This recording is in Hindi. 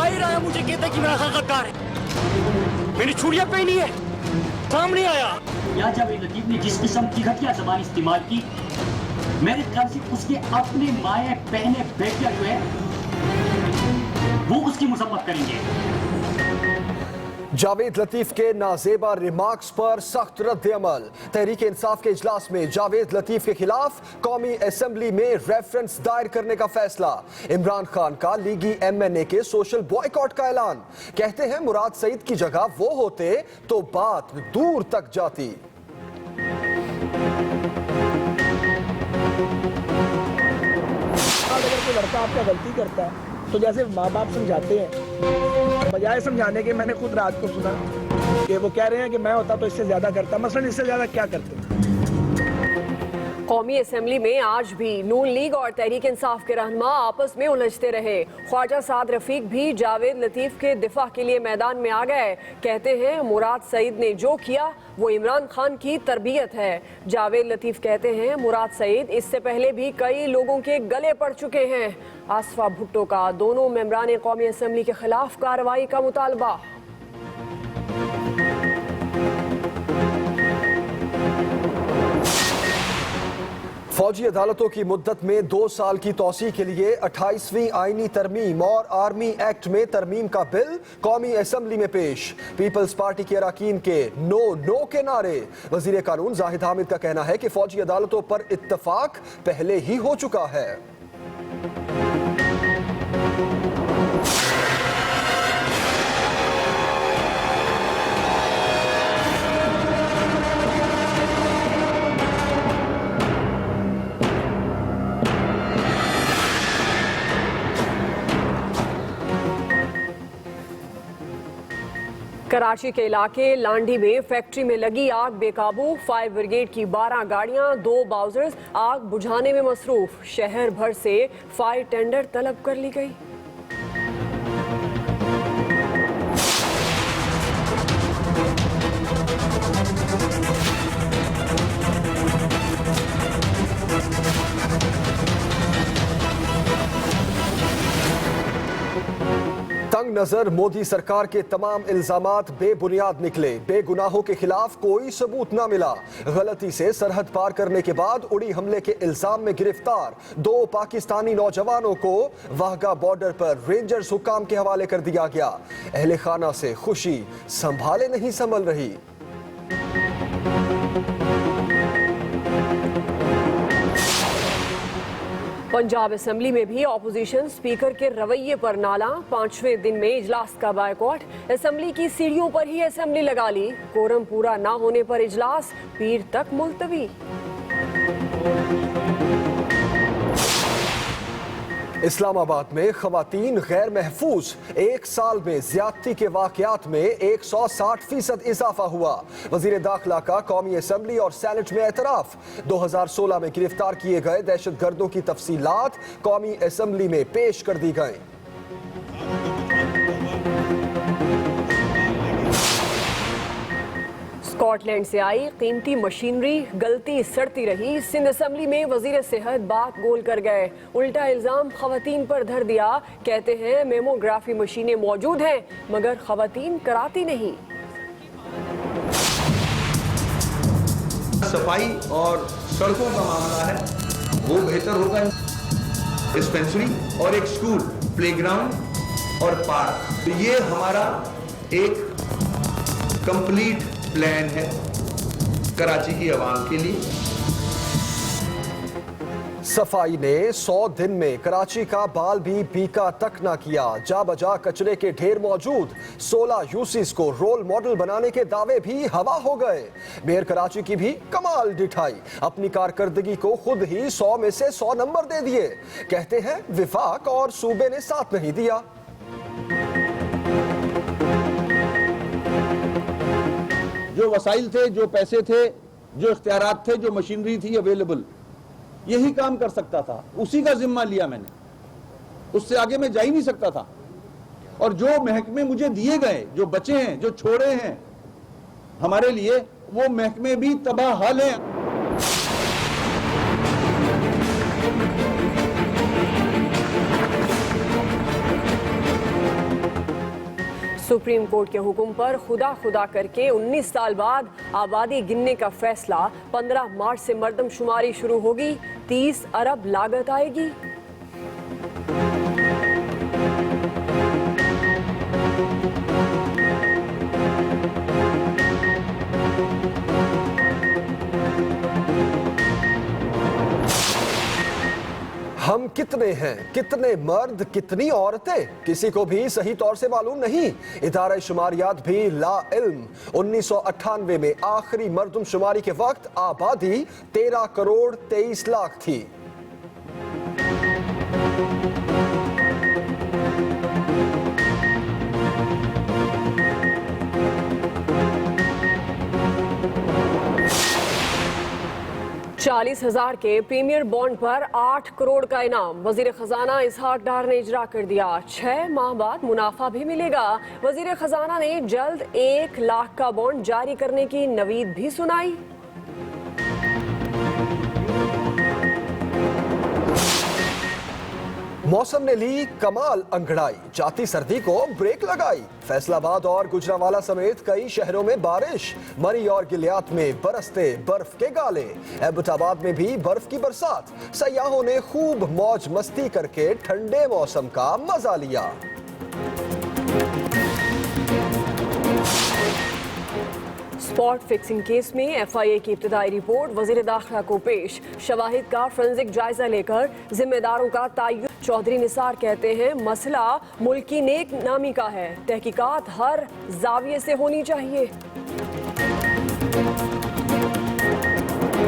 बाहर आया मुझे कहता कि मेरा गद्दार है, मैंने चूड़ियां पहनी है, सामने आया। या जावेद लतीफ ने जिस किस्म की घटिया ज़बान इस्तेमाल की, मेरे ख्याल से उसके अपने माए बहने बेटियां जो है वो उसकी मुसम्मत करेंगे। जावेद लतीफ के नाजेबा रिमार्क्स पर सख्त रद्द अमल। तहरीक इंसाफ के इजलास में जावेद लतीफ के खिलाफ कौमी असेंबली में रेफरेंस दायर करने का फैसला। इमरान खान का लीगी MNA के सोशल बॉयकॉट का ऐलान। कहते हैं मुराद सईद की जगह वो होते तो बात दूर तक जाती। अगर कोई लड़का आपका गलती करता है तो जैसे माँ बाप समझाते हैं, बजाय समझाने के मैंने खुद रात को सुना कि वो कह रहे हैं कि मैं होता तो इससे ज्यादा करता। मसलन इससे ज्यादा क्या करते? कौमी असेंबली में आज भी नून लीग और तहरीक इंसाफ के रहनुमा आपस में उलझते रहे। ख्वाजा साद रफीक भी जावेद लतीफ के दिफा के लिए मैदान में आ गए। कहते हैं मुराद सईद ने जो किया वो इमरान खान की तरबियत है। जावेद लतीफ कहते हैं मुराद सईद इससे पहले भी कई लोगों के गले पड़ चुके हैं। आसफा भुट्टो का दोनों मेंबरान कौमी असेंबली के खिलाफ कार्रवाई का मुतालबा। फौजी अदालतों की मुद्दत में 2 साल की तौसी के लिए 28वीं आईनी तरमीम और आर्मी एक्ट में तरमीम का बिल कौमी असेंबली में पेश। पीपल्स पार्टी के अरकान के नो नो के नारे। वजीर कानून जाहिद हामिद का कहना है कि फौजी अदालतों पर इत्तफाक पहले ही हो चुका है। कराची के इलाके लांडी में फैक्ट्री में लगी आग बेकाबू। फायर ब्रिगेड की 12 गाड़ियां, 2 बाउजर्स आग बुझाने में मसरूफ। शहर भर से फायर टेंडर तलब कर ली गई। तंग नजर मोदी सरकार के तमाम इल्जामात बेबुनियाद निकले। बेगुनाहों के खिलाफ कोई सबूत न मिला। गलती से सरहद पार करने के बाद उड़ी हमले के इल्जाम में गिरफ्तार 2 पाकिस्तानी नौजवानों को वाहगा बॉर्डर पर रेंजर्स हुक्काम के हवाले कर दिया गया। अहले खाना से खुशी संभाले नहीं संभल रही। पंजाब असेंबली में भी ऑपोजिशन स्पीकर के रवैये पर नाला। 5वें दिन में इजलास का बायकॉट। असेंबली की सीढ़ियों पर ही असेंबली लगा ली। कोरम पूरा ना होने पर इजलास पीर तक मुलतवी। इस्लामाबाद में खवातीन गैर महफूज। 1 साल में ज्यादती के वाकयात में 160% इजाफा हुआ। वजीर दाखिला का कौमी असेंबली और सेनेट में एतराफ। 2016 में गिरफ्तार किए गए दहशतगर्दों की तफसीलात कौमी असेंबली में पेश कर दी गई। स्कॉटलैंड से आई कीमती मशीनरी गलती सड़ती रही। सिंध असेंबली में वजीर सेहत बात गोल कर गए। उल्टा इल्जाम खवातीन पर धर दिया। कहते हैं मेमोग्राफी मशीनें मौजूद हैं मगर खवातीन कराती नहीं। सफाई और सड़कों का मामला है वो बेहतर होगा। डिस्पेंसरी और एक स्कूल, प्लेग्राउंड और पार्क, तो ये हमारा एक कंप्लीट प्लान है कराची की आवाम के लिए। सफाई ने 100 दिन में कराची का बाल भी बीका तक ना किया। जा बजा कचरे के ढेर मौजूद। 16 यूसीस को रोल मॉडल बनाने के दावे भी हवा हो गए। मेयर कराची की भी कमाल डिठाई। अपनी कारकर्दगी को खुद ही 100 में से 100 नंबर दे दिए। कहते हैं विफाक और सूबे ने साथ नहीं दिया। जो वसाइल थे, जो पैसे थे, जो इख्तियारात थे, जो मशीनरी थी अवेलेबल, यही काम कर सकता था। उसी का जिम्मा लिया मैंने, उससे आगे मैं जा ही नहीं सकता था। और जो महकमे मुझे दिए गए, जो बचे हैं, जो छोड़े हैं हमारे लिए, वो महकमे भी तबाह हाल हैं। सुप्रीम कोर्ट के हुक्म पर खुदा खुदा करके 19 साल बाद आबादी गिनने का फैसला। 15 मार्च से मर्दमशुमारी शुरू होगी। 30 अरब लागत आएगी। हम कितने हैं, कितने मर्द, कितनी औरतें, किसी को भी सही तौर से मालूम नहीं। इदारा शुमारियात भी ला इल्म। 1998 में आखिरी मर्दमशुमारी के वक्त आबादी 13 करोड़ 23 लाख थी। $40,000 के प्रीमियर बॉन्ड पर 8 करोड़ का इनाम। वजीर खजाना इसहाक डार ने इजरा कर दिया। 6 माह बाद मुनाफा भी मिलेगा। वजीर खजाना ने जल्द 1 लाख का बॉन्ड जारी करने की नवीद भी सुनाई। मौसम ने ली कमाल अंगड़ाई, जाती सर्दी को ब्रेक लगाई। फैसलाबाद और गुजरांवाला समेत कई शहरों में बारिश। मरी और गिलियात में बरसते बर्फ के गाले। एबटाबाद में भी बर्फ की बरसात। सयाहों ने खूब मौज मस्ती करके ठंडे मौसम का मजा लिया। स्पॉट फिक्सिंग केस में FIA की इब्तिदाई रिपोर्ट वजीर दाखिला को पेश। शवाहिद का फोरेंसिक जायजा लेकर जिम्मेदारों का तयन। चौधरी निसार कहते हैं मसला मुल्क की नेक नामी का है। तहकीकात हर जाविये से होनी चाहिए।